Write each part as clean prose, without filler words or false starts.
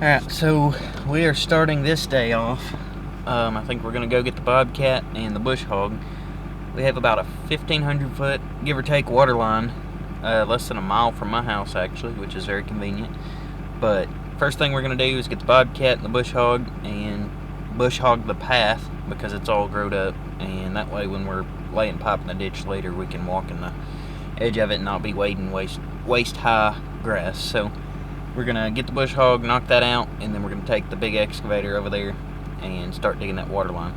Alright, so we are starting this day off. I think we're going to go get the bobcat and the bush hog. We have about a 1,500 foot, give or take, water line, less than a mile from my house actually, which is very convenient. But first thing we're going to do is get the bobcat and the bush hog the path, because it's all growed up, and that way when we're laying pipe in the ditch later, we can walk in the edge of it and not be wading waist high grass. So we're gonna get the bush hog, knock that out, and then we're gonna take the big excavator over there and start digging that water line.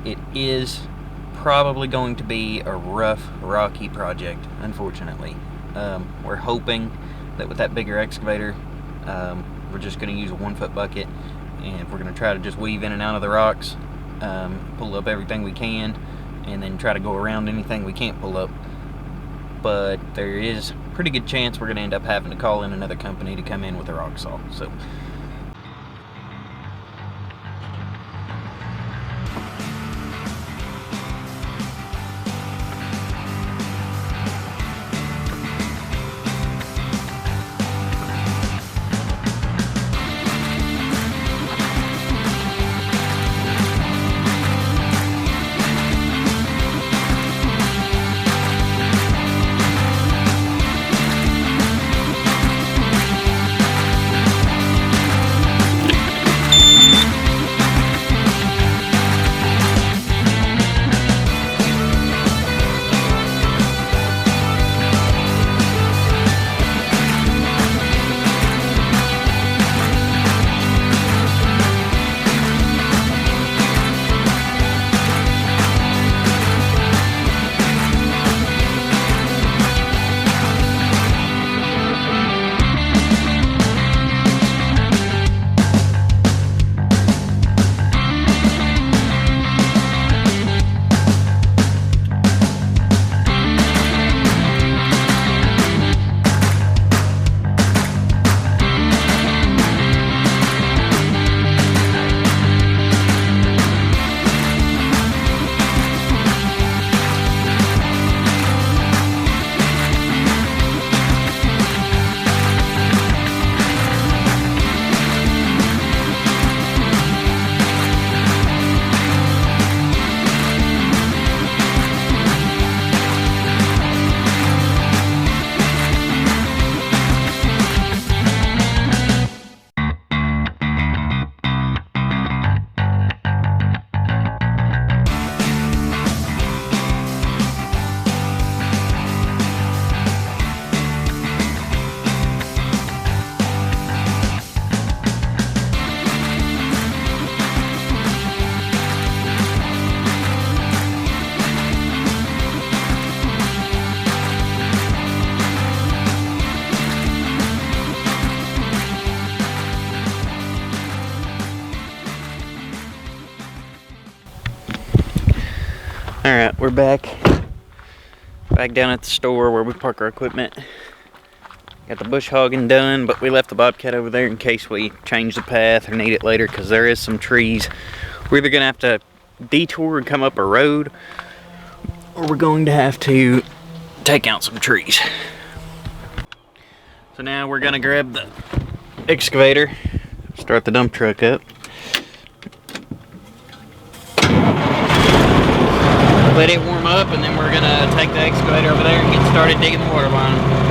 It is probably going to be a rough, rocky project, unfortunately. We're hoping that with that bigger excavator, we're just gonna use a 1 foot bucket, and we're gonna try to just weave in and out of the rocks, pull up everything we can, and then try to go around anything we can't pull up. But there is a pretty good chance we're going to end up having to call in another company to come in with a rock saw. So alright, we're back down at the store where we park our equipment. Got the bush hogging done, but we left the bobcat over there in case we change the path or need it later, because there is some trees. We're either going to have to detour and come up a road, or we're going to have to take out some trees. So now we're going to grab the excavator, start the dump truck up. Let it warm up, and then we're gonna take the excavator over there and get started digging the water line.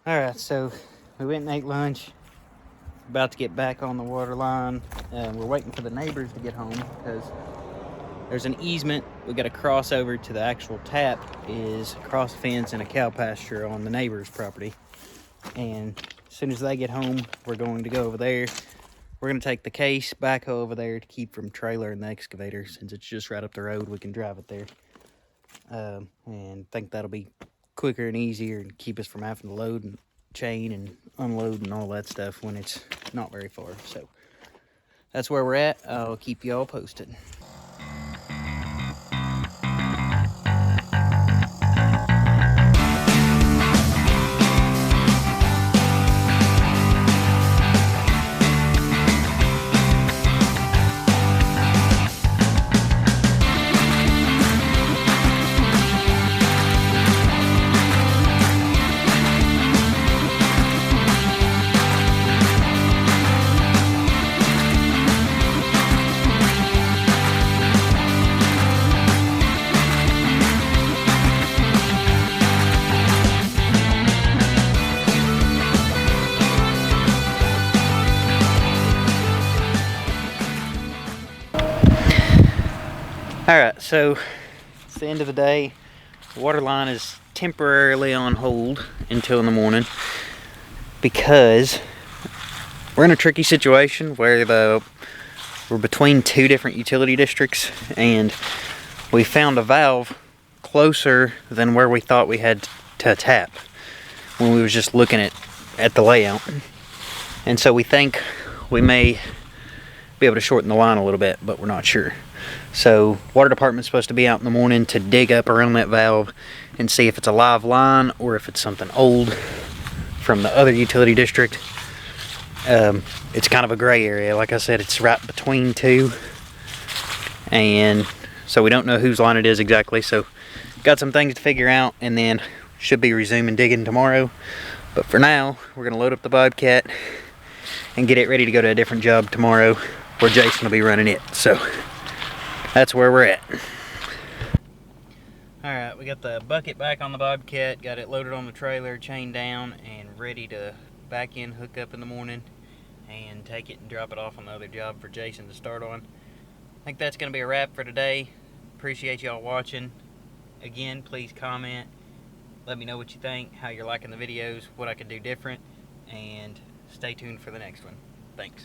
Alright, so we went and ate lunch. about to get back on the water line. We're waiting for the neighbors to get home because there's an easement. We got to cross over to the actual tap is across the fence and a cow pasture on the neighbor's property. And as soon as they get home, we're going to go over there. We're going to take the case back over there to keep from trailering the excavator. Since it's just right up the road, we can drive it there. And think that'll be quicker and easier and keep us from having to load and chain and unload and all that stuff when it's not very far. So that's where we're at. I'll keep you all posted. Alright, so it's the end of the day. The water line is temporarily on hold until in the morning because we're in a tricky situation where we're between two different utility districts, and we found a valve closer than where we thought we had to tap when we was just looking at the layout. And so we think we may be able to shorten the line a little bit, but we're not sure. So water department's supposed to be out in the morning to dig up around that valve and see if it's a live line or if it's something old from the other utility district. It's kind of a gray area. Like I said, it's right between two, and so we don't know whose line it is exactly. So got some things to figure out, and then should be resuming digging tomorrow. But for now, we're gonna load up the Bobcat and get it ready to go to a different job tomorrow where Jason will be running it. So that's where we're at. Alright, we got the bucket back on the Bobcat, got it loaded on the trailer, chained down, and ready to back in, hook up in the morning, and take it and drop it off on the other job for Jason to start on. I think that's going to be a wrap for today. Appreciate y'all watching. Again, please comment. Let me know what you think, how you're liking the videos, what I could do different, and stay tuned for the next one. Thanks.